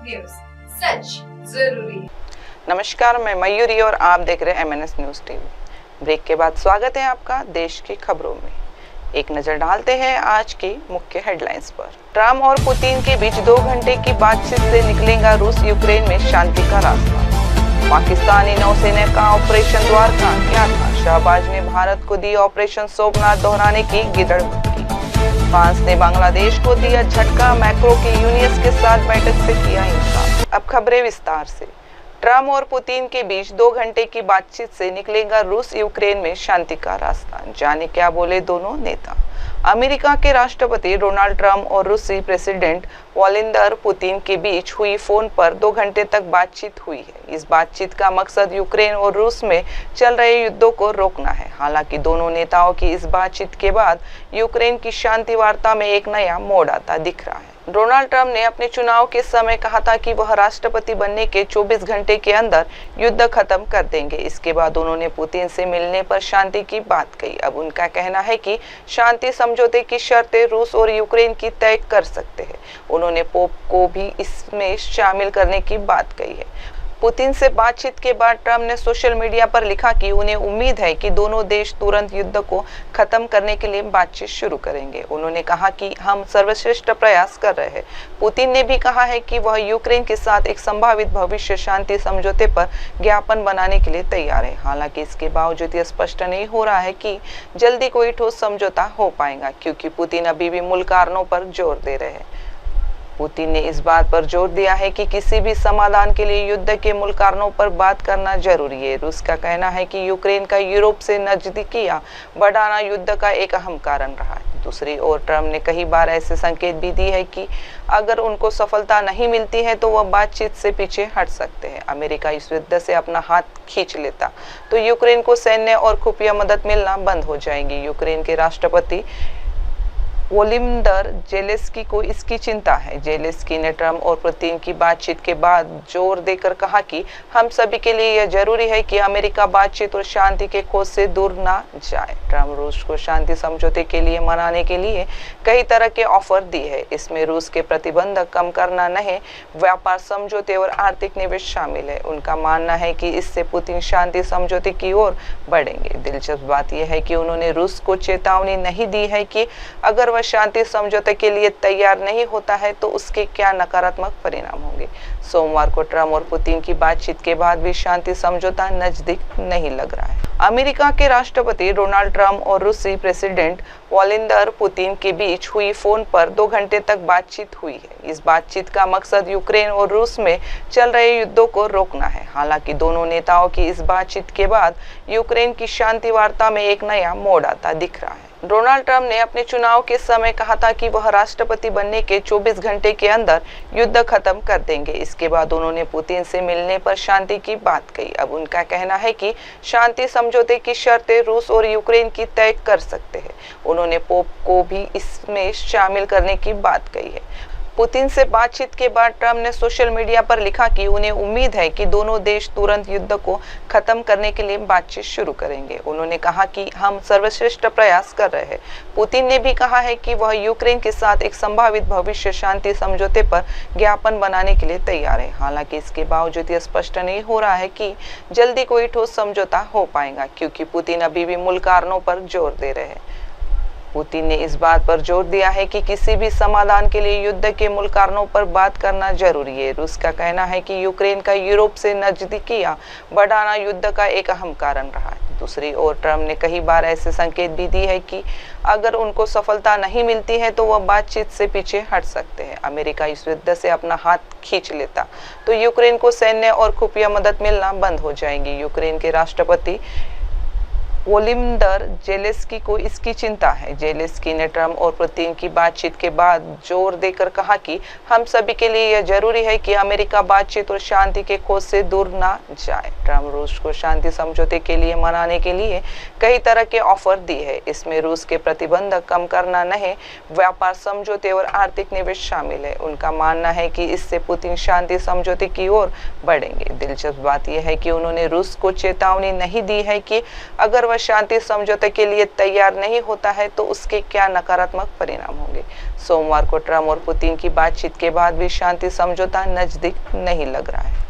News, सच जरूरी है। नमस्कार, मैं मयूरी और आप देख रहे हैं MNS न्यूज टीवी। ब्रेक के बाद स्वागत है आपका देश की खबरों में। एक नजर डालते हैं आज की मुख्य हेडलाइंस पर। ट्रम्प और पुतिन के बीच 2 घंटे की बातचीत से निकलेगा रूस यूक्रेन में शांति का रास्ता। पाकिस्तानी नौसेना का ऑपरेशन द्वारका क्या था? शहबाज ने भारत को दी ऑपरेशन सोमनाथ दोहराने की गिदड़बुद्धि। फ्रांस ने बांग्लादेश को दिया झटका, मैक्रो की यूनियस के साथ बैठक से किया इनकार। अब खबरें विस्तार से। ट्रम्प और पुतिन के बीच 2 घंटे की बातचीत से निकलेगा रूस यूक्रेन में शांति का रास्ता। जाने क्या बोले दोनों नेता। अमेरिका के राष्ट्रपति डोनाल्ड ट्रम्प और रूसी प्रेसिडेंट व्लादिमीर पुतिन के बीच हुई फोन पर 2 घंटे तक बातचीत हुई है। इस बातचीत का मकसद यूक्रेन और रूस में चल रहे युद्धों को रोकना है। हालांकि दोनों नेताओं की इस बातचीत के बाद यूक्रेन की शांति वार्ता में एक नया मोड़ आता दिख रहा है। डोनाल्ड ट्रम्प ने अपने चुनाव के समय कहा था कि वह राष्ट्रपति बनने के 24 घंटे के अंदर युद्ध खत्म कर देंगे। इसके बाद उन्होंने पुतिन से मिलने पर शांति की बात कही। अब उनका कहना है कि शांति समझौते की शर्तें रूस और यूक्रेन की तय कर सकते हैं। उन्होंने पोप को भी इसमें शामिल करने की बात कही है। पुतिन से बातचीत के बाद ट्रम्प ने सोशल मीडिया पर लिखा कि उन्हें उम्मीद है कि दोनों देश तुरंत युद्ध को खत्म करने के लिए बातचीत शुरू करेंगे। उन्होंने कहा कि हम सर्वश्रेष्ठ प्रयास कर रहे हैं। पुतिन ने भी कहा है कि वह यूक्रेन के साथ एक संभावित भविष्य शांति समझौते पर ज्ञापन बनाने के लिए तैयार है। हालांकि इसके बावजूद यह स्पष्ट नहीं हो रहा है कि जल्दी कोई ठोस समझौता हो पाएगा, क्योंकि पुतिन अभी भी मूल कारणों पर जोर दे रहे हैं। पुतिन ने इस बात पर जोर दिया है कि किसी भी समाधान के लिए युद्ध के मूल कारणों पर बात करना जरूरी है। रूस का कहना है कि यूक्रेन का यूरोप से नजदीकियां बढ़ाना युद्ध का एक अहम कारण रहा है। दूसरी ओर ट्रम्प ने कई बार ऐसे संकेत भी दी है कि अगर उनको सफलता नहीं मिलती है तो वह बातचीत से पीछे हट सकते हैं। अमेरिका इस युद्ध से अपना हाथ खींच लेता तो यूक्रेन को सैन्य और खुफिया मदद मिलना बंद हो जाएगी। यूक्रेन के राष्ट्रपति वोलोदिमीर ज़ेलेंस्की को इसकी चिंता है। ज़ेलेंस्की ने ट्रम्प और पुतिन की बातचीत के बाद जोर देकर कहा कि हम सभी के लिए यह जरूरी है कि अमेरिका बातचीत और शांति के खोज से दूर ना जाए। ट्रम्प रूस को शांति समझौते के लिए मनाने के लिए कई तरह के ऑफर दिए हैं। इसमें रूस के प्रतिबंध कम करना नहीं, व्यापार समझौते और आर्थिक निवेश शामिल है। उनका मानना है कि इससे पुतिन शांति समझौते की ओर बढ़ेंगे। दिलचस्प बात यह है कि उन्होंने रूस को चेतावनी नहीं दी है कि अगर शांति समझौते के लिए तैयार नहीं होता है तो उसके क्या नकारात्मक परिणाम होंगे। सोमवार को ट्रम्प और पुतिन की बातचीत के बाद भी शांति समझौता नजदीक नहीं लग रहा है। अमेरिका के राष्ट्रपति डोनाल्ड ट्रम्प और रूसी प्रेसिडेंट व्लादिमीर पुतिन के बीच हुई फोन पर 2 घंटे तक बातचीत हुई है। इस बातचीत का मकसद यूक्रेन और रूस में चल रहे युद्धों को रोकना है। हालांकि दोनों नेताओं की इस बातचीत के बाद यूक्रेन की शांति वार्ता में एक नया मोड़ आता दिख रहा है। डोनाल्ड ट्रम्प ने अपने चुनाव के समय कहा था कि वह राष्ट्रपति बनने के 24 घंटे के अंदर युद्ध खत्म कर देंगे। इसके बाद उन्होंने पुतिन से मिलने पर शांति की बात कही। अब उनका कहना है कि शांति समझौते की शर्तें रूस और यूक्रेन की तय कर सकते हैं। उन्होंने पोप को भी इसमें शामिल करने की बात कही है। पुतिन से बातचीत के बाद ट्रम्प ने सोशल मीडिया पर लिखा कि उन्हें उम्मीद है कि दोनों देश तुरंत युद्ध को खत्म करने के लिए बातचीत शुरू करेंगे। उन्होंने कहा कि हम सर्वश्रेष्ठ प्रयास कर रहे हैं। पुतिन ने भी कहा है कि वह यूक्रेन के साथ एक संभावित भविष्य शांति समझौते पर ज्ञापन बनाने के लिए तैयार है। हालांकि इसके बावजूद यह स्पष्ट नहीं हो रहा है कि जल्दी कोई ठोस समझौता हो पाएगा, क्योंकि पुतिन अभी भी मूल कारणों पर जोर दे रहे हैं। पुतिन ने इस बात पर जोर दिया है कि किसी भी समाधान के लिए युद्ध के मूल कारणों पर बात करना जरूरी है। रूस का कहना है कि यूक्रेन का यूरोप से नजदीकियां बढ़ाना युद्ध का एक अहम कारण रहा है। दूसरी ओर ट्रम्प ने कई बार ऐसे संकेत भी दिए है कि अगर उनको सफलता नहीं मिलती है तो वह बातचीत से पीछे हट सकते हैं। अमेरिका इस युद्ध से अपना हाथ खींच लेता तो यूक्रेन को सैन्य और खुफिया मदद मिलना बंद हो जाएगी। यूक्रेन के राष्ट्रपति वोलोदिमीर ज़ेलेंस्की को इसकी चिंता है। ज़ेलेंस्की ने ट्रम्प और पुतिन की बातचीत के बाद जोर देकर कहा कि हम सभी के लिए यह जरूरी है कि अमेरिका बातचीत और शांति के खोज से दूर ना जाए। ट्रम्प रूस को शांति समझौते के लिए मनाने के लिए कई तरह के ऑफर दिए हैं। इसमें रूस के प्रतिबंध कम करना नहीं, व्यापार समझौते और आर्थिक निवेश शामिल है। उनका मानना है कि इससे पुतिन शांति समझौते की ओर बढ़ेंगे। दिलचस्प बात यह है कि उन्होंने रूस को चेतावनी नहीं दी है कि अगर वह वह शांति समझौते के लिए तैयार नहीं होता है तो उसके क्या नकारात्मक परिणाम होंगे। सोमवार को ट्रंप और पुतिन की बातचीत के बाद भी शांति समझौता नजदीक नहीं लग रहा है।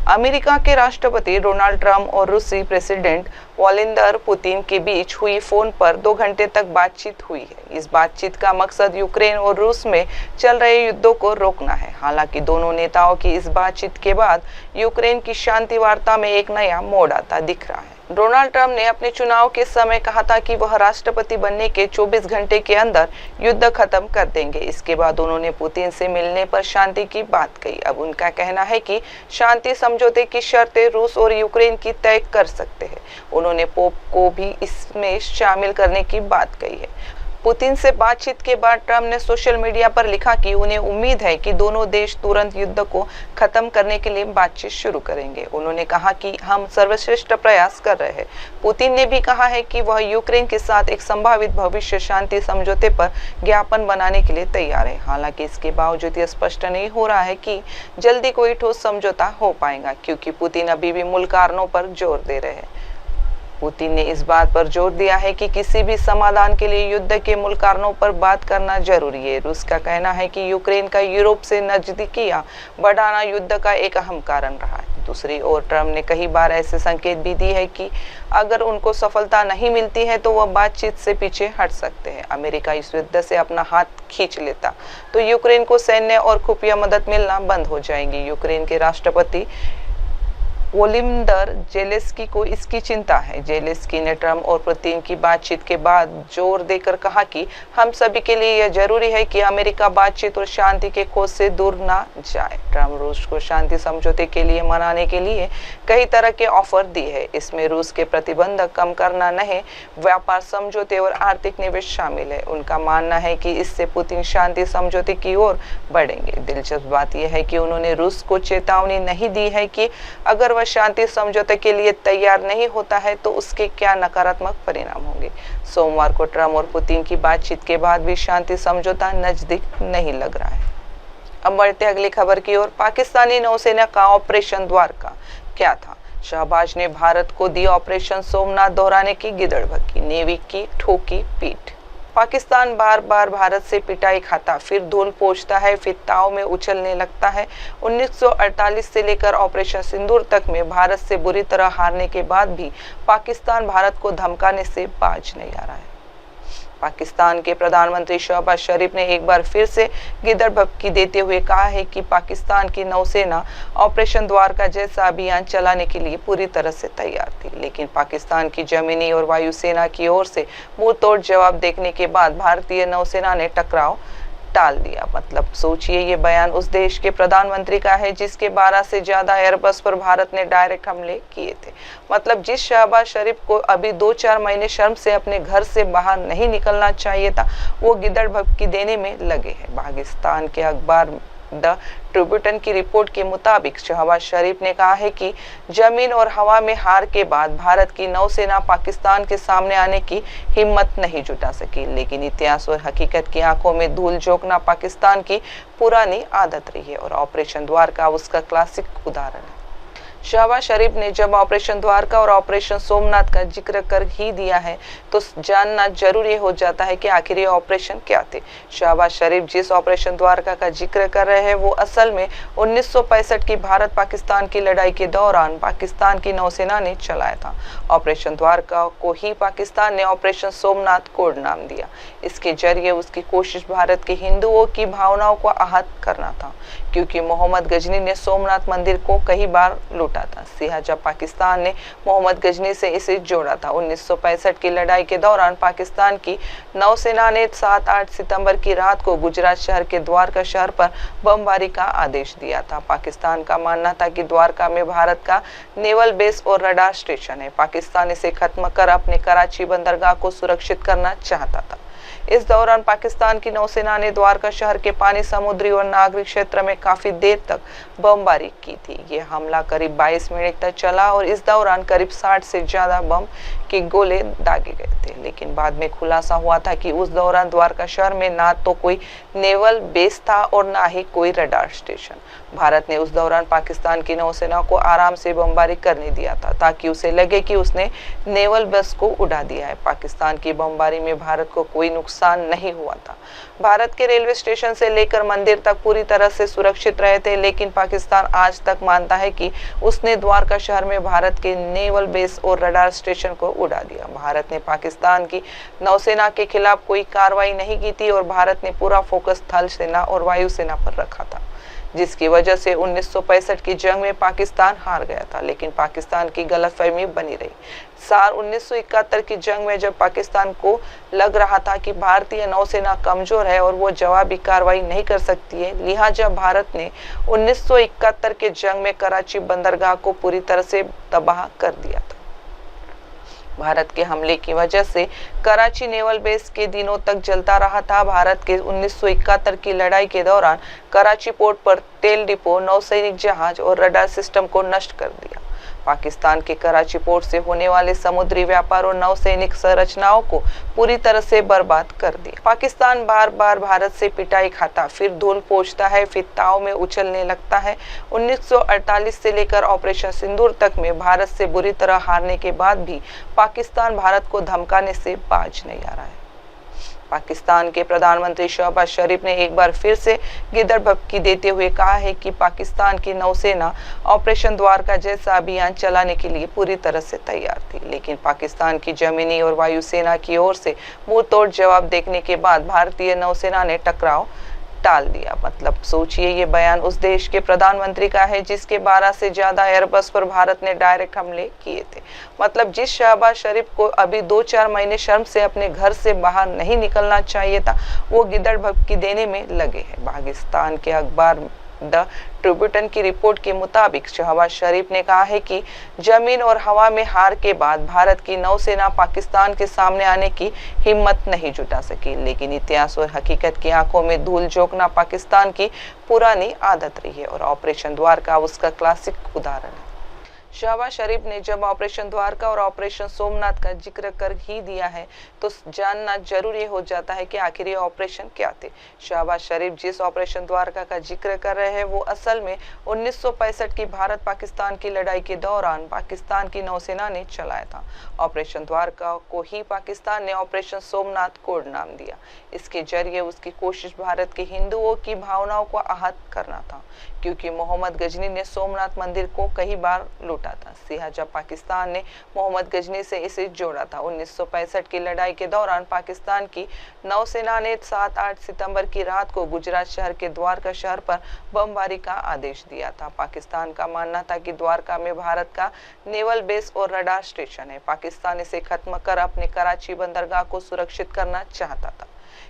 अमेरिका के राष्ट्रपति डोनाल्ड ट्रंप और रूसी प्रेसिडेंट व्लादिमीर पुतिन के बीच हुई फोन पर 2 घंटे तक बातचीत हुई है। इस बातचीत का मकसद यूक्रेन और रूस में चल रहे युद्धों को रोकना है। हालांकि दोनों नेताओं की इस बातचीत के बाद यूक्रेन की शांति वार्ता में एक नया मोड़ आता दिख रहा है। डोनाल्ड ट्रंप ने अपने चुनाव के समय कहा था कि वह राष्ट्रपति बनने के 24 घंटे के अंदर युद्ध खत्म कर देंगे। इसके बाद उन्होंने पुतिन से मिलने पर शांति की बात कही। अब उनका कहना है कि शांति समझौते की शर्तें रूस और यूक्रेन की तय कर सकते हैं। उन्होंने पोप को भी इसमें शामिल करने की बात कही है। पुतिन से बातचीत के बाद ट्रंप ने सोशल मीडिया पर लिखा कि उन्हें उम्मीद है कि दोनों देश तुरंत युद्ध को खत्म करने के लिए बातचीत शुरू करेंगे। उन्होंने कहा कि हम सर्वश्रेष्ठ प्रयास कर रहे हैं। पुतिन ने भी कहा है कि वह यूक्रेन के साथ एक संभावित भविष्य शांति समझौते पर ज्ञापन बनाने के लिए तैयार है। हालांकि इसके बावजूद यह स्पष्ट नहीं हो रहा है कि जल्दी कोई ठोस समझौता हो पाएगा, क्योंकि पुतिन अभी भी मूल कारणों पर जोर दे रहे हैं। पुतिन ने इस बात पर जोर दिया है कि किसी भी समाधान के लिए युद्ध के मूल कारणों पर बात करना जरूरी है। रूस का कहना है कि यूक्रेन का यूरोप से नजदीकियां बढ़ाना युद्ध का एक अहम कारण रहा है। दूसरी ओर ट्रंप ने कई बार ऐसे संकेत भी दी है कि अगर उनको सफलता नहीं मिलती है तो वह बातचीत से पीछे हट सकते हैं। अमेरिका इस युद्ध से अपना हाथ खींच लेता तो यूक्रेन को सैन्य और खुफिया मदद मिलना बंद हो जाएगी। यूक्रेन के राष्ट्रपति वोलोदिमीर जेलेंस्की को इसकी चिंता है। जेलेंस्की ने ट्रंप और पुतिन की बातचीत के बाद जोर देकर कहा कि हम सभी के लिए यह जरूरी है कि अमेरिका बातचीत और शांति के खोज से दूर ना जाए। ट्रंप रूस को शांति समझौते के लिए मनाने के लिए कई तरह के ऑफर दिए हैं। इसमें रूस के प्रतिबंध कम करना नहीं, व्यापार समझौते और आर्थिक निवेश शामिल है। उनका मानना है कि इससे पुतिन शांति समझौते की ओर बढ़ेंगे। दिलचस्प बात यह है कि उन्होंने रूस को चेतावनी नहीं दी है कि अगर शांति समझौते के लिए तैयार नहीं होता है तो उसके क्या नकारात्मक परिणाम होंगे। सोमवार को ट्रंप और पुतिन की बातचीत के बाद भी शांति समझौता नजदीक नहीं लग रहा है। अब बढ़ते अगली खबर की ओर। पाकिस्तानी नौसेना का ऑपरेशन द्वारका क्या था? शहबाज ने भारत को दी ऑपरेशन सोमनाथ दोहराने की गिदड़भक्की, नेवी की ठोकी पीठ। पाकिस्तान बार बार भारत से पिटाई खाता, फिर धूल पोंछता है, फिर ताव में उछलने लगता है। 1948 से लेकर ऑपरेशन सिंदूर तक में भारत से बुरी तरह हारने के बाद भी पाकिस्तान भारत को धमकाने से बाज नहीं आ रहा है। पाकिस्तान के प्रधानमंत्री शहबाज शरीफ ने एक बार फिर से गिदड़भक्की देते हुए कहा है कि पाकिस्तान की नौसेना ऑपरेशन द्वारका जैसा अभियान चलाने के लिए पूरी तरह से तैयार थी, लेकिन पाकिस्तान की जमीनी और वायुसेना की ओर से मुंह तोड़ जवाब देखने के बाद भारतीय नौसेना ने टकराव टाल दिया। मतलब सोचिए, ये बयान उस देश के प्रधानमंत्री का है जिसके 12 से ज्यादा एयरबस पर भारत ने डायरेक्ट हमले किए थे। मतलब जिस शहबाज शरीफ को अभी 2-4 महीने शर्म से अपने घर से बाहर नहीं निकलना चाहिए था, वो गिदड़भक्की देने में लगे हैं। पाकिस्तान के अखबार द ट्रिब्यून की रिपोर्ट के मुताबिक शहबाज शरीफ ने कहा है कि जमीन और हवा में हार के बाद भारत की नौसेना पाकिस्तान के सामने आने की हिम्मत नहीं जुटा सकी, लेकिन इतिहास और हकीकत की आंखों में धूल झोंकना पाकिस्तान की पुरानी आदत रही है और ऑपरेशन द्वारका उसका क्लासिक उदाहरण है। शहबाज शरीफ ने जब ऑपरेशन द्वारका और ऑपरेशन सोमनाथ का जिक्र कर ही दिया है तो जानना जरूरी हो जाता है कि आखिर ये ऑपरेशन क्या थे। शहबाज शरीफ जिस ऑपरेशन द्वारका का जिक्र कर रहे हैं वो असल में 1965 की भारत पाकिस्तान की लड़ाई के दौरान पाकिस्तान की नौसेना ने चलाया था। ऑपरेशन द्वारका को ही पाकिस्तान ने ऑपरेशन सोमनाथ कोड नाम दिया। इसके जरिए उसकी कोशिश भारत के हिंदुओं की भावनाओं को आहत करना था, क्योंकि मोहम्मद गजनी ने सोमनाथ मंदिर को कई बार लूटा था। लिहाजा पाकिस्तान ने मोहम्मद गजनी से इसे जोड़ा था। 1965 की लड़ाई के दौरान पाकिस्तान की नौसेना ने 7-8 सितंबर की रात को गुजरात शहर के द्वारका शहर पर बमबारी का आदेश दिया था। पाकिस्तान का मानना था कि द्वारका में भारत का नेवल बेस और रडार स्टेशन है। पाकिस्तान इसे खत्म कर अपने कराची बंदरगाह को सुरक्षित करना चाहता था। इस दौरान पाकिस्तान की नौसेना ने द्वारका शहर के पानी, समुद्री और नागरिक क्षेत्र में काफी देर तक बमबारी की थी। ये हमला करीब 22 मिनट तक चला और इस दौरान करीब 60 से ज्यादा बम के गोले दागे गए थे, लेकिन बाद में खुलासा हुआ था कि उस दौरान द्वारका शहर में ना तो कोई नेवल बेस था और ना ही कोई रडार स्टेशन। भारत ने उस दौरान पाकिस्तान की नौसेना को आराम से बमबारी करने दिया था ताकि उसे लगे कि उसने नेवल बेस को उड़ा दिया है। पाकिस्तान की बमबारी में भारत को कोई नुकसान नहीं हुआ था। भारत के रेलवे स्टेशन से लेकर मंदिर तक पूरी तरह से सुरक्षित रहे थे, लेकिन पाकिस्तान आज तक मानता है कि उसने द्वारका शहर में भारत के नेवल बेस और रडार स्टेशन को उड़ा दिया। भारत ने पाकिस्तान की नौसेना के खिलाफ कोई कार्रवाई नहीं की थी और भारत ने पूरा फोकस थल सेना और वायु सेना पर रखा था, जिसकी वजह से 1965 की जंग में पाकिस्तान हार गया था, लेकिन पाकिस्तान की गलतफहमी बनी रही। साल 1971 की जंग में जब पाकिस्तान को लग रहा था कि भारतीय नौसेना कमजोर है और वो जवाबी कार्रवाई नहीं कर सकती है, लिहाजा भारत ने 1971 के जंग में कराची बंदरगाह को पूरी तरह से तबाह कर दिया था। भारत के हमले की वजह से कराची नेवल बेस के दिनों तक जलता रहा था। भारत के 1971 की लड़ाई के दौरान कराची पोर्ट पर तेल डिपो, नौसैनिक जहाज और रडार सिस्टम को नष्ट कर दिया। पाकिस्तान के कराची पोर्ट से होने वाले समुद्री व्यापार और नौसैनिक संरचनाओं को पूरी तरह से बर्बाद कर दिया। पाकिस्तान बार बार भारत से पिटाई खाता, फिर धूल पोंछता है, फिर ताव में उछलने लगता है। 1948 से लेकर ऑपरेशन सिंदूर तक में भारत से बुरी तरह हारने के बाद भी पाकिस्तान भारत को धमकाने से बाज नहीं आ रहा है। पाकिस्तान के प्रधानमंत्री शहबाज शरीफ ने एक बार फिर से गिदड़ भभकी देते हुए कहा है कि पाकिस्तान की नौसेना ऑपरेशन द्वारका जैसा अभियान चलाने के लिए पूरी तरह से तैयार थी, लेकिन पाकिस्तान की जमीनी और वायु सेना की ओर से मुंह तोड़ जवाब देखने के बाद भारतीय नौसेना ने टकराव टाल दिया। मतलब सोचिए, ये बयान उस देश के प्रधानमंत्री का है जिसके 12 से ज्यादा एयरबस पर भारत ने डायरेक्ट हमले किए थे। मतलब जिस शहबाज शरीफ को अभी 2-4 महीने शर्म से अपने घर से बाहर नहीं निकलना चाहिए था, वो गिदड़ भभकी देने में लगे हैं। पाकिस्तान के अखबार द ट्रिब्यून की रिपोर्ट के मुताबिक शहबाज शरीफ ने कहा है कि जमीन और हवा में हार के बाद भारत की नौसेना पाकिस्तान के सामने आने की हिम्मत नहीं जुटा सकी, लेकिन इतिहास और हकीकत की आंखों में धूल झोंकना पाकिस्तान की पुरानी आदत रही है और ऑपरेशन द्वारका उसका क्लासिक उदाहरण है। शहबाज शरीफ ने जब ऑपरेशन द्वारका और ऑपरेशन सोमनाथ का जिक्र कर ही दिया है तो जानना जरूरी हो जाता है कि आखिर ये ऑपरेशन क्या थे। शहबाज शरीफ जिस ऑपरेशन द्वारका का जिक्र कर रहे हैं वो असल में 1965 की भारत पाकिस्तान की लड़ाई के दौरान पाकिस्तान की नौसेना ने चलाया था। ऑपरेशन द्वारका को ही पाकिस्तान ने ऑपरेशन सोमनाथ कोड नाम दिया। इसके जरिए उसकी कोशिश भारत के हिंदुओं की भावनाओं को आहत करना था, क्योंकि मोहम्मद गजनी ने सोमनाथ मंदिर को कई बार लूटा था। लिहाजा पाकिस्तान ने मोहम्मद गजनी से इसे जोड़ा था। 1965 की लड़ाई के दौरान पाकिस्तान की नौसेना ने 7-8 सितंबर की रात को गुजरात शहर के द्वारका शहर पर बमबारी का आदेश दिया था। पाकिस्तान का मानना था कि द्वारका में भारत का नेवल बेस और रडार स्टेशन है। पाकिस्तान इसे खत्म कर अपने कराची बंदरगाह को सुरक्षित करना चाहता था।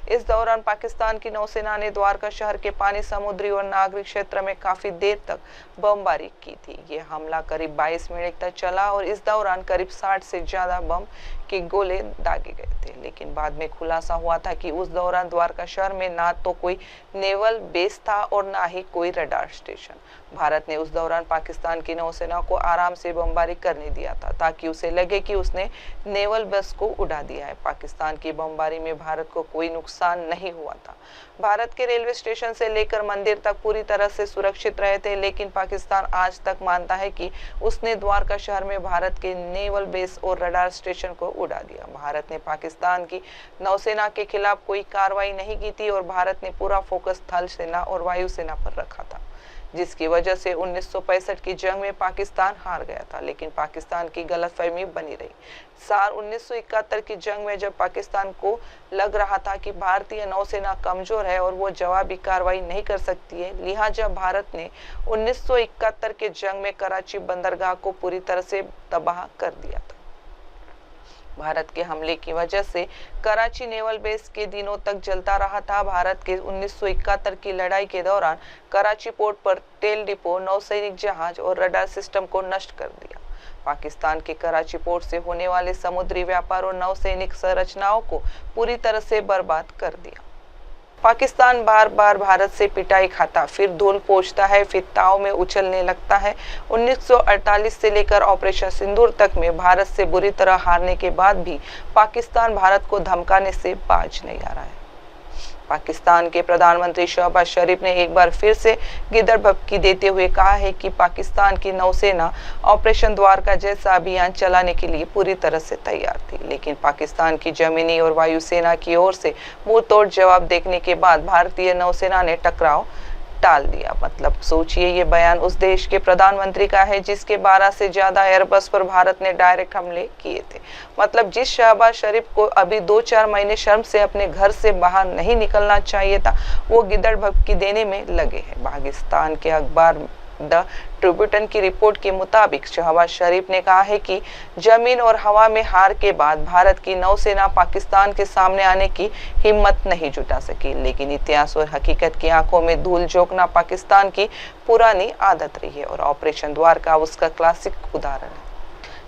इस दौरान पाकिस्तान की नौसेना ने द्वारका शहर के पानी, समुद्री और नागरिक क्षेत्र में काफी देर तक बमबारी की थी। ये हमला करीब 22 मिनट तक चला और इस दौरान करीब 60 से ज्यादा बम के गोले दागे गए थे, लेकिन बाद में खुलासा हुआ था कि उस दौरान द्वारका शहर में ना तो कोई नेवल बेस था और ना ही कोई रडार स्टेशन। भारत ने उस दौरान पाकिस्तान की नौसेना को आराम से बमबारी करने दिया था ताकि उसे लगे कि उसने नेवल बेस को उड़ा दिया है। पाकिस्तान की बमबारी में भारत को कोई नुकसान नहीं हुआ था। भारत के रेलवे स्टेशन से लेकर मंदिर तक पूरी तरह से सुरक्षित रहे थे, लेकिन पाकिस्तान आज तक मानता है कि उसने द्वारका शहर में भारत के नेवल बेस और रडार स्टेशन को उड़ा दिया। भारत ने पाकिस्तान की नौसेना के खिलाफ कोई कार्रवाई नहीं की थी और भारत ने पूरा फोकस थल सेना और वायु सेना पर रखा था, जिसकी वजह से 1965 की जंग में पाकिस्तान हार गया था, लेकिन पाकिस्तान की गलतफहमी बनी रही। साल 1971 की जंग में जब पाकिस्तान को लग रहा था कि भारतीय नौसेना कमजोर है और वो जवाबी कार्रवाई नहीं कर सकती है, लिहाजा भारत ने 1971 के जंग में कराची बंदरगाह को पूरी तरह से तबाह कर दिया था। भारत के हमले की वजह से कराची नेवल बेस के दिनों तक जलता रहा था। भारत के 1971 की लड़ाई के दौरान कराची पोर्ट पर तेल डिपो, नौसैनिक जहाज और रडार सिस्टम को नष्ट कर दिया। पाकिस्तान के कराची पोर्ट से होने वाले समुद्री व्यापार और नौसैनिक संरचनाओं को पूरी तरह से बर्बाद कर दिया। पाकिस्तान बार बार भारत से पिटाई खाता, फिर धूल पोंछता है, फिर ताव में उछलने लगता है। 1948 से लेकर ऑपरेशन सिंदूर तक में भारत से बुरी तरह हारने के बाद भी पाकिस्तान भारत को धमकाने से बाज नहीं आ रहा है। पाकिस्तान के प्रधानमंत्री शहबाज शरीफ ने एक बार फिर से गिदड़ भभकी देते हुए कहा है कि पाकिस्तान की नौसेना ऑपरेशन द्वारका जैसा अभियान चलाने के लिए पूरी तरह से तैयार थी, लेकिन पाकिस्तान की जमीनी और वायुसेना की ओर से मुंह तोड़ जवाब देखने के बाद भारतीय नौसेना ने टकराव टाल दिया। मतलब सोचिए, ये बयान उस देश के प्रधानमंत्री का है जिसके 12 से ज्यादा एयरबस पर भारत ने डायरेक्ट हमले किए थे। मतलब जिस शहबाज शरीफ को अभी 2-4 महीने शर्म से अपने घर से बाहर नहीं निकलना चाहिए था, वो गिदड़ भभकी देने में लगे हैं। पाकिस्तान के अखबार द ट्रिब्यून की रिपोर्ट के मुताबिक शहबाज शरीफ ने कहा है कि जमीन और हवा में हार के बाद भारत की नौसेना पाकिस्तान के सामने आने की हिम्मत नहीं जुटा सकी, लेकिन इतिहास और हकीकत की आंखों में धूल झोंकना पाकिस्तान की पुरानी आदत रही है और ऑपरेशन द्वारका उसका क्लासिक उदाहरण है।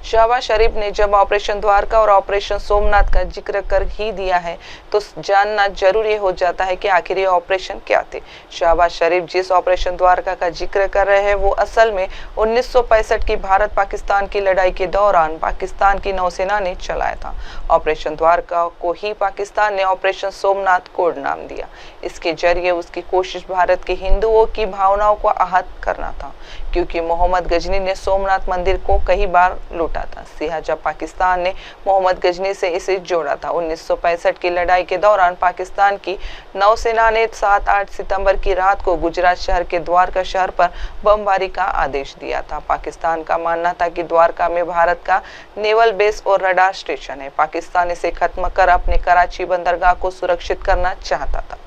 शहबाज शरीफ ने जब ऑपरेशन द्वारका और ऑपरेशन सोमनाथ का जिक्र कर ही दिया है तो जानना जरूरी हो जाता है कि आखिर ये ऑपरेशन क्या थे। शहबाज शरीफ जिस ऑपरेशन द्वारका का जिक्र कर रहे हैं वो असल में 1965 की भारत पाकिस्तान की लड़ाई के दौरान पाकिस्तान की नौसेना ने चलाया था। ऑपरेशन द्वारका को ही पाकिस्तान ने ऑपरेशन सोमनाथ कोड नाम दिया। इसके जरिए उसकी कोशिश भारत के हिंदुओं की भावनाओं को आहत करना था, क्योंकि मोहम्मद गजनी ने सोमनाथ मंदिर को कई बार लूटा था। लिहाजा पाकिस्तान ने मोहम्मद गजनी से इसे जोड़ा था। 1965 की लड़ाई के दौरान पाकिस्तान की नौसेना ने 7-8 सितंबर की रात को गुजरात शहर के द्वारका शहर पर बमबारी का आदेश दिया था। पाकिस्तान का मानना था कि द्वारका में भारत का नेवल बेस और रडार स्टेशन है। पाकिस्तान इसे खत्म कर अपने कराची बंदरगाह को सुरक्षित करना चाहता था।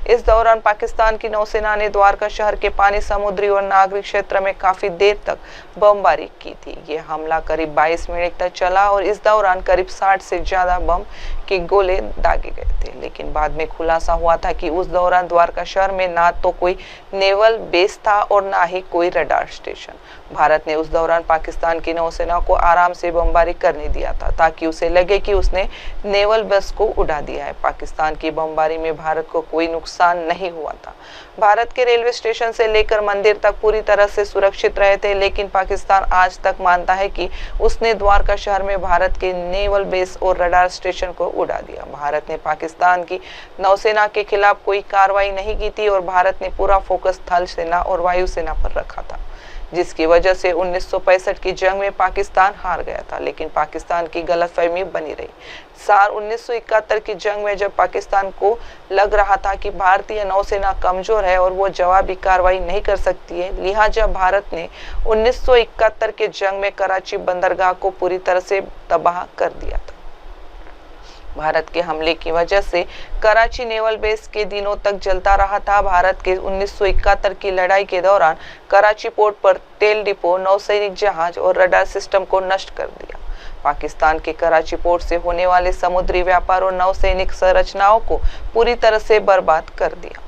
इस दौरान पाकिस्तान की नौसेना ने द्वारका शहर के पानी, समुद्री और नागरिक क्षेत्र में काफी देर तक बमबारी की थी। ये हमला करीब 22 मिनट तक चला और इस दौरान करीब 60 से ज्यादा बम के गोले दागे गए थे, लेकिन बाद में खुलासा हुआ था कि उस दौरान द्वारका शहर में ना तो कोई नेवल बेस था और ना ही कोई रडार स्टेशन। भारत ने उस दौरान पाकिस्तान की नौसेना को आराम से बमबारी करने दिया था ताकि उसे लगे कि उसने नेवल बेस को उड़ा दिया है। पाकिस्तान की बमबारी में भारत को कोई नुकसान नहीं हुआ था। भारत के रेलवे स्टेशन से लेकर मंदिर तक पूरी तरह से सुरक्षित रहे थे, लेकिन पाकिस्तान आज तक मानता है कि उसने द्वारका शहर में भारत के नेवल बेस और रडार स्टेशन को उड़ा दिया। भारत ने पाकिस्तान की नौसेना के खिलाफ कोई कार्रवाई नहीं की थी और भारत ने पूरा फोकस थल सेना और वायु सेना पर रखा था, जिसकी वजह से 1965 की जंग में पाकिस्तान हार गया था, लेकिन पाकिस्तान की गलतफहमी बनी रही। साल 1971 की जंग में जब पाकिस्तान को लग रहा था कि भारतीय नौसेना कमजोर है और वो जवाबी कार्रवाई नहीं कर सकती है, लिहाजा भारत ने 1971 के जंग में कराची बंदरगाह को पूरी तरह से तबाह कर दिया था। भारत के हमले की वजह से कराची नेवल बेस के दिनों तक जलता रहा था। भारत के 1971 की लड़ाई के दौरान कराची पोर्ट पर तेल डिपो, नौसैनिक जहाज और रडार सिस्टम को नष्ट कर दिया। पाकिस्तान के कराची पोर्ट से होने वाले समुद्री व्यापार और नौसैनिक संरचनाओं को पूरी तरह से बर्बाद कर दिया।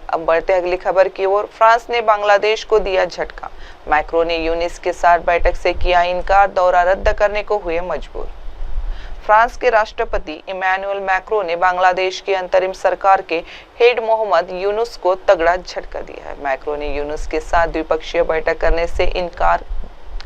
अब बढ़ते अगली खबर की ओर। फ्रांस ने बांग्लादेश को दिया झटका। मैक्रो ने यूनिस के साथ बैठक से किया इनकार, दौरा रद्द करने को हुए मजबूर। फ्रांस के राष्ट्रपति इमैनुअल मैक्रो ने बांग्लादेश की अंतरिम सरकार के हेड मोहम्मद यूनुस को तगड़ा झटका दिया है। मैक्रो ने यूनुस के साथ द्विपक्षीय बैठक करने से इनकार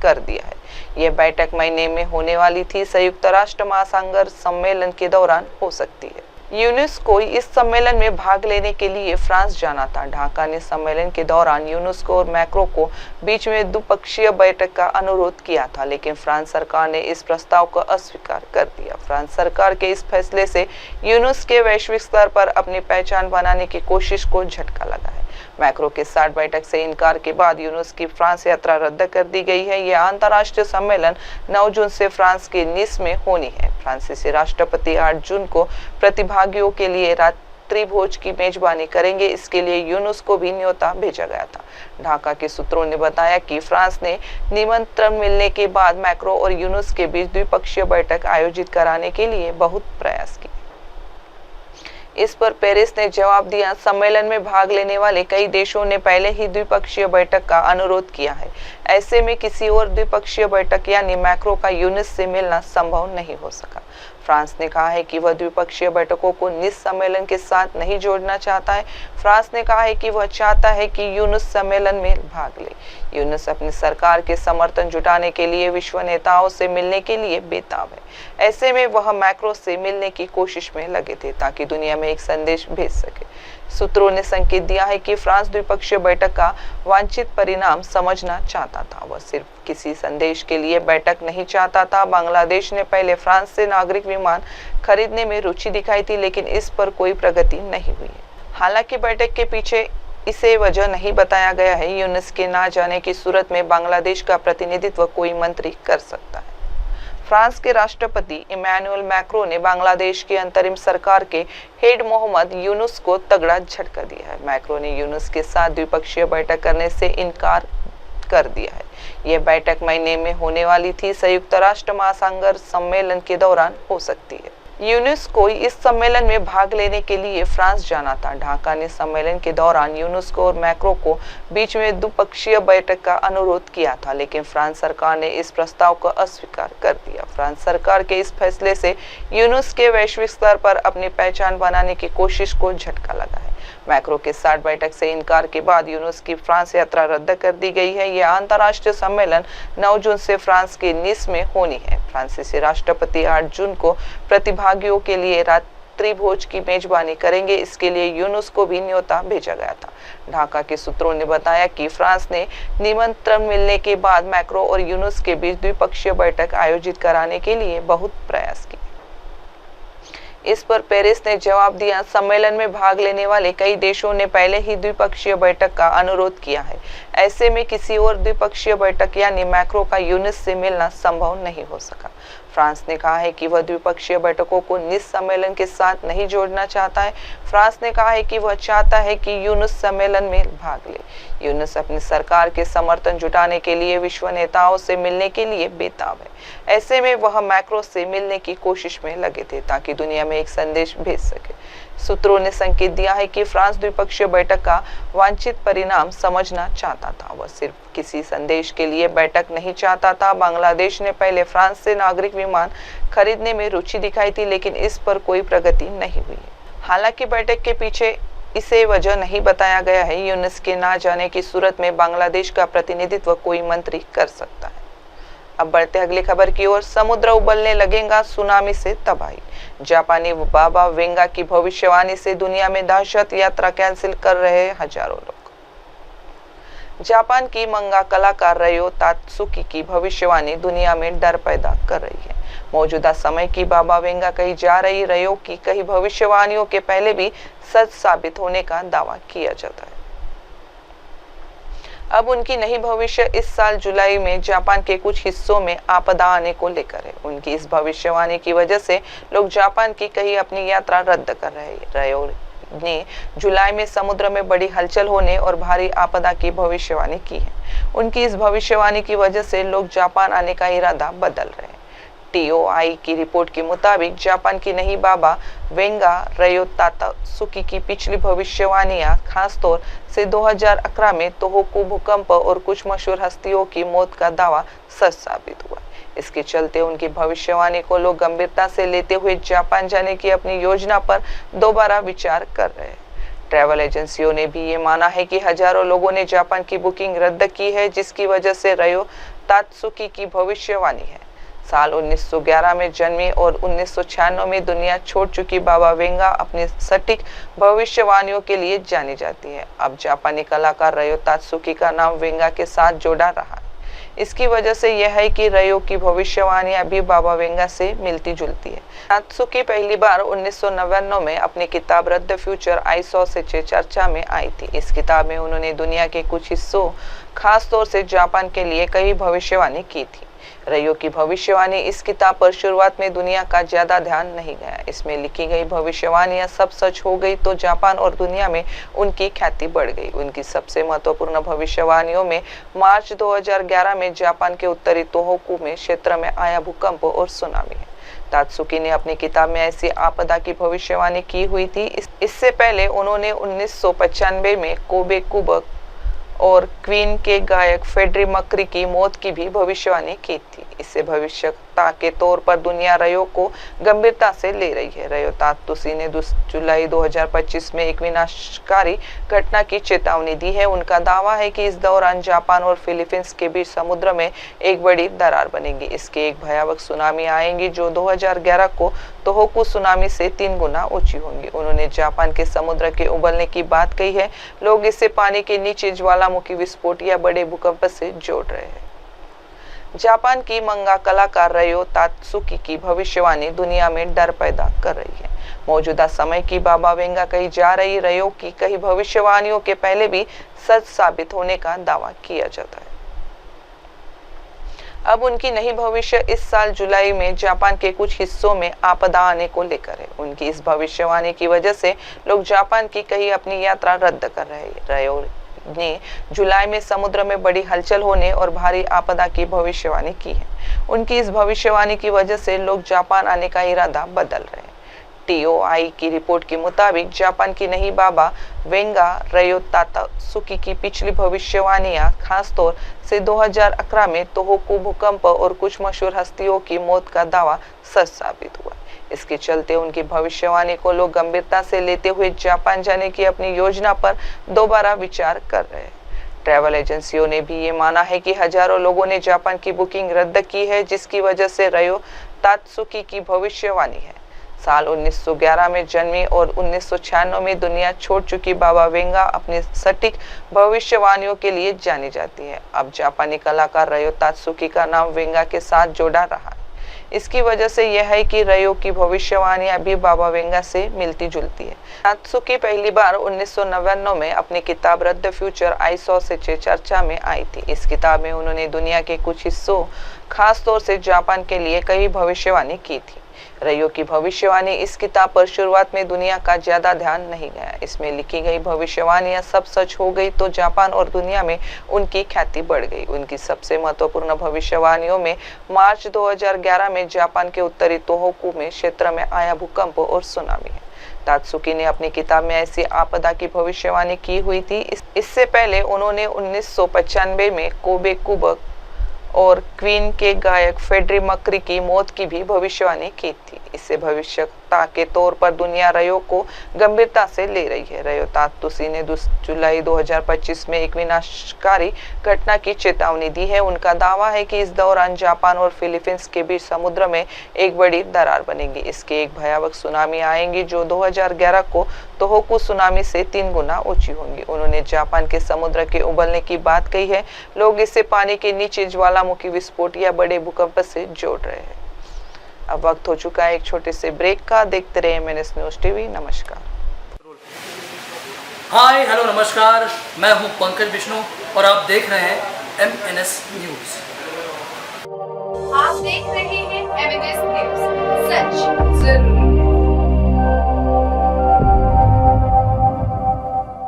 कर दिया है। यह बैठक महीने में होने वाली थी, संयुक्त राष्ट्र महासंघ सम्मेलन के दौरान हो सकती है। यूनुस को इस सम्मेलन में भाग लेने के लिए फ्रांस जाना था। ढाका ने सम्मेलन के दौरान यूनुस को और मैक्रो को बीच में द्विपक्षीय बैठक का अनुरोध किया था, लेकिन फ्रांस सरकार ने इस प्रस्ताव को अस्वीकार कर दिया। फ्रांस सरकार के इस फैसले से यूनुस के वैश्विक स्तर पर अपनी पहचान बनाने की कोशिश को झटका लगा है। मैक्रो के साथ बैठक से इनकार के बाद यूनुस की फ्रांस यात्रा रद्द कर दी गई है। यह अंतर्राष्ट्रीय सम्मेलन 9 जून से फ्रांस के निस में होनी है। फ्रांसीसी राष्ट्रपति 8 जून को प्रतिभागियों के लिए रात्रि भोज की मेजबानी करेंगे। इसके लिए यूनुस को भी न्योता भेजा गया था। ढाका के सूत्रों ने बताया कि फ्रांस ने निमंत्रण मिलने के बाद मैक्रो और यूनुस के बीच द्विपक्षीय बैठक आयोजित कराने के लिए बहुत प्रयास किए। इस पर पेरिस ने जवाब दिया, सम्मेलन में भाग लेने वाले कई देशों ने पहले ही द्विपक्षीय बैठक का अनुरोध किया है। ऐसे में किसी और द्विपक्षीय बैठक यानी मैक्रो का यूनुस से मिलना संभव नहीं हो सका। फ्रांस ने कहा है कि वह द्विपक्षीय बैठकों को निस सम्मेलन के साथ नहीं जोड़ना चाहता है। फ्रांस ने कहा है कि वह चाहता है कि यूनुस सम्मेलन में भाग ले। यूनुस अपनी सरकार के समर्थन जुटाने के लिए विश्व नेताओं से मिलने के लिए बेताब है। ऐसे में वह मैक्रो से मिलने की कोशिश में लगे थे ताकि दुनिया में एक संदेश भेज सके। सूत्रों ने संकेत दिया है कि फ्रांस द्विपक्षीय बैठक का वांछित परिणाम समझना चाहता था, वह सिर्फ किसी संदेश के लिए बैठक नहीं चाहता था। बांग्लादेश ने पहले फ्रांस से नागरिक विमान खरीदने में रुचि दिखाई थी, लेकिन इस पर कोई प्रगति नहीं हुई है। हालांकि बैठक के पीछे इसे वजह नहीं बताया गया है। यूनुस के ना जाने की सूरत में बांग्लादेश का प्रतिनिधित्व कोई मंत्री कर सकता है। फ्रांस के राष्ट्रपति इमैनुअल मैक्रो ने बांग्लादेश की अंतरिम सरकार के हेड मोहम्मद यूनुस को तगड़ा झटका दिया है। मैक्रो ने यूनुस के साथ द्विपक्षीय बैठक करने से इनकार कर दिया है। यह बैठक महीने में होने वाली थी, संयुक्त राष्ट्र महासंघ सम्मेलन के दौरान हो सकती है। यूनुस को इस सम्मेलन में भाग लेने के लिए फ्रांस जाना था। ढाका ने सम्मेलन के दौरान यूनुस को और मैक्रो को बीच में द्विपक्षीय बैठक का अनुरोध किया था, लेकिन फ्रांस सरकार ने इस प्रस्ताव को अस्वीकार कर दिया। फ्रांस सरकार के इस फैसले से यूनुस के वैश्विक स्तर पर अपनी पहचान बनाने की कोशिश को झटका लगा है। मैक्रो के साथ बैठक से इनकार के बाद यूनुस की फ्रांस यात्रा रद्द कर दी गई है। यह अंतर्राष्ट्रीय सम्मेलन 9 जून से फ्रांस के निस में होनी है। फ्रांसीसी राष्ट्रपति 8 जून को प्रतिभागियों के लिए रात्रि भोज की मेजबानी करेंगे। इसके लिए यूनुस को भी न्योता भेजा गया था। ढाका के सूत्रों ने बताया कि फ्रांस ने निमंत्रण मिलने के बाद मैक्रो और यूनुस के बीच द्विपक्षीय बैठक आयोजित कराने के लिए बहुत प्रयास किए। इस पर पेरिस ने जवाब दिया, सम्मेलन में भाग लेने वाले कई देशों ने पहले ही द्विपक्षीय बैठक का अनुरोध किया है। ऐसे में किसी और द्विपक्षीय बैठक यानी मैक्रो का यूनुस से मिलना संभव नहीं हो सका। फ्रांस ने कहा है कि वह द्विपक्षीय बैठकों को निस सम्मेलन के साथ नहीं जोड़ना चाहता है। फ्रांस ने कहा है कि वह चाहता है कि यूनुस सम्मेलन में भाग ले। यूनुस अपनी सरकार के समर्थन जुटाने के लिए विश्व नेताओं से मिलने के लिए बेताब है। ऐसे में वह मैक्रो से मिलने की कोशिश में लगे थे ताकि दुनिया में एक संदेश भेज सके। सूत्रों ने संकेत दिया है कि फ्रांस द्विपक्षीय बैठक का वांछित परिणाम समझना चाहता था, वह सिर्फ किसी संदेश के लिए बैठक नहीं चाहता था। बांग्लादेश ने पहले फ्रांस से नागरिक विमान खरीदने में रुचि दिखाई थी, लेकिन इस पर कोई प्रगति नहीं हुई है। हालांकि बैठक के पीछे इसे वजह नहीं बताया गया है। यूनुस के ना जाने की सूरत में बांग्लादेश का प्रतिनिधित्व कोई मंत्री कर सकता है। अब बढ़ते अगली खबर की ओर। समुद्र उबलने लगेगा, सुनामी से तबाही। जापानी बाबा वेंगा की भविष्यवाणी से दुनिया में दहशत, यात्रा कैंसिल कर रहे हजारों लोग। जापान की मंगा कलाकार रयो तात्सुकी की भविष्यवाणी दुनिया में डर पैदा कर रही है। मौजूदा समय की बाबा वेंगा कही जा रही रयो की कई भविष्यवाणियों के पहले भी सच साबित होने का दावा किया जाता है। अब उनकी नई भविष्य इस साल जुलाई में जापान के कुछ हिस्सों में आपदा आने को लेकर है। उनकी इस भविष्यवाणी की वजह से लोग जापान की कहीं अपनी यात्रा रद्द कर रहे हैं। रयो ने जुलाई में समुद्र में बड़ी हलचल होने और भारी आपदा की भविष्यवाणी की है। उनकी इस भविष्यवाणी की वजह से लोग जापान आने का इरादा बदल रहे हैं। TOI की रिपोर्ट के मुताबिक जापान की नई बाबा वेंगा रयो तात्सुकी की पिछली भविष्यवाणियां खासतौर से 2011 में तोहोकू भूकंप और कुछ मशहूर हस्तियों की मौत का दावा सच साबित हुआ। इसके चलते उनकी भविष्यवाणी को लोग गंभीरता से लेते हुए जापान जाने की अपनी योजना पर दोबारा विचार कर रहे हैं। ट्रैवल एजेंसियों ने भी ये माना है कि हजारों लोगों ने जापान की बुकिंग रद्द की है, जिसकी वजह से रयो तात्सुकी की भविष्यवाणी है। साल 1911 में जन्मी और 1996 में दुनिया छोड़ चुकी बाबा वेंगा अपनी सटीक भविष्यवाणियों के लिए जानी जाती है। अब जापानी कलाकार रयो तात्सुकी का नाम वेंगा के साथ जोड़ा रहा है। इसकी वजह से यह है कि रयो की भविष्यवाणियां भी बाबा वेंगा से मिलती जुलती है। तात्सुकी पहली बार 1999 में अपनी किताब रद्द फ्यूचर आई सॉ से चर्चा में आई थी। इस किताब में उन्होंने दुनिया के कुछ हिस्सों, खास तौर से जापान के लिए कई भविष्यवाणी की थी। रयो की भविष्यवाणी इस किताब पर शुरुआत में दुनिया का ज्यादा ध्यान नहीं गया। इसमें लिखी गई भविष्यवाणियां सब सच हो गई तो जापान और दुनिया में उनकी ख्याति बढ़ गई। उनकी सबसे महत्वपूर्ण भविष्यवाणियों में मार्च 2011 में जापान के उत्तरी तोहोकू में क्षेत्र में आया भूकंप और सुनामी है। तात्सुकी ने अपनी किताब में ऐसी आपदा की भविष्यवाणी की हुई थी। इससे पहले उन्होंने 1995 में कोबे कुबक और क्वीन के गायक फ्रेडी मर्क्यूरी की मौत की भी भविष्यवाणी की थी। इससे भविष्यता भविष्यता के तौर पर दुनिया रयो को गंभीरता से ले रही है। रयो तात्तुसी ने 2 जुलाई 2025 में एक विनाशकारी घटना की चेतावनी दी है। उनका दावा है कि इस दौरान जापान और फिलीपींस के बीच समुद्र में एक बड़ी दरार बनेगी। इसके एक भयावह सुनामी आएंगी जो 2011 को तोहोकू सुनामी से 3 गुना ऊंची होंगी। उन्होंने जापान के समुद्र के उबलने की बात कही है। लोग इसे पानी के नीचे ज्वालामुखी विस्फोट या बड़े भूकंप से जोड़ रहे हैं। जापान की मंगा कलाकार रयो तात्सुकी की भविष्यवाणी दुनिया में डर पैदा कर रही है। मौजूदा समय की बाबा वेंगा कही जा रही रयो की कई भविष्यवाणियों के पहले भी सच साबित होने का दावा किया जाता है। अब उनकी नई भविष्य इस साल जुलाई में जापान के कुछ हिस्सों में आपदा आने को लेकर है। उनकी इस भविष्यवाणी की वजह से लोग जापान की कहीं अपनी यात्रा रद्द कर रहे हैं। रयो ने जुलाई में समुद्र में बड़ी हलचल होने और भारी आपदा की भविष्यवाणी की है। उनकी इस भविष्यवाणी की वजह से लोग जापान आने का इरादा बदल रहे हैं। TOI की रिपोर्ट के मुताबिक जापान की नई बाबा वेंगा रयो तात्सुकी की पिछली भविष्यवाणियां खासतौर से 2011 में तोहोकू भूकंप और कुछ मशहूर हस्तियों की मौत का दावा सच साबित हुआ। इसके चलते उनकी भविष्यवाणी को लोग गंभीरता से लेते हुए जापान जाने की अपनी योजना पर दोबारा विचार कर रहे हैं। ट्रैवल एजेंसियों ने भी ये माना है कि हजारों लोगों ने जापान की बुकिंग रद्द की है, जिसकी वजह से रयो तात्सुकी की भविष्यवाणी है। साल 1911 में जन्मी और 1996 में दुनिया छोड़ चुकी बाबा वेंगा अपनी सटीक भविष्यवाणियों के लिए जानी जाती है। अब जापानी कलाकार रयो तात्सुकी का नाम वेंगा के साथ जोड़ा रहा है। इसकी वजह से यह है कि रयो की भविष्यवाणियां भी बाबा वेंगा से मिलती जुलती है। तात्सुकी पहली बार 1999 में अपनी किताब रद्द फ्यूचर आई सॉ से चर्चा में आई थी। इस किताब में उन्होंने दुनिया के कुछ हिस्सों, खास तौर से जापान के लिए कई भविष्यवाणी की थी। रयो की भविष्यवाणी इस किताब पर शुरुआत में दुनिया का ज्यादा ध्यान नहीं गया। इसमें लिखी गई भविष्यवाणियां सब सच हो गई तो जापान और दुनिया में उनकी ख्याति बढ़ गई। उनकी सबसे महत्वपूर्ण भविष्यवाणियों में मार्च 2011 में जापान के उत्तरी तोहोकू में क्षेत्र में आया भूकंप और सुनामी है। तात्सुकी ने अपनी किताब में ऐसी आपदा की भविष्यवाणी की हुई थी। इससे पहले उन्होंने 1995 में कोबे कुबक और क्वीन के गायक फ्रेडी मर्क्यूरी की मौत की भी भविष्यवाणी की थी। इससे भविष्यता के तौर पर दुनिया रयो को गंभीरता से ले रही है। रयो तात्सुकी ने 2 जुलाई 2025 में एक विनाशकारी घटना की चेतावनी दी है। उनका दावा है कि इस दौरान जापान और फिलीपींस के बीच समुद्र में एक बड़ी दरार बनेगी। इसके एक भयावह सुनामी आएंगी जो 2011 को तोहोकू सुनामी से 3 गुना ऊंची होंगी। उन्होंने जापान के समुद्र के उबलने की बात कही है। लोग इसे पानी के नीचे ज्वालामुखी विस्फोट या बड़े भूकंप से जोड़ रहे हैं। अब वक्त हो चुका है एक छोटे से ब्रेक का। देखते रहे MNS न्यूज टीवी। नमस्कार। हाय हेलो नमस्कार, मैं हूं पंकज विष्णु और आप देख रहे हैं MNS न्यूज। आप देख रहे हैं MNS न्यूज, सच जरूरी।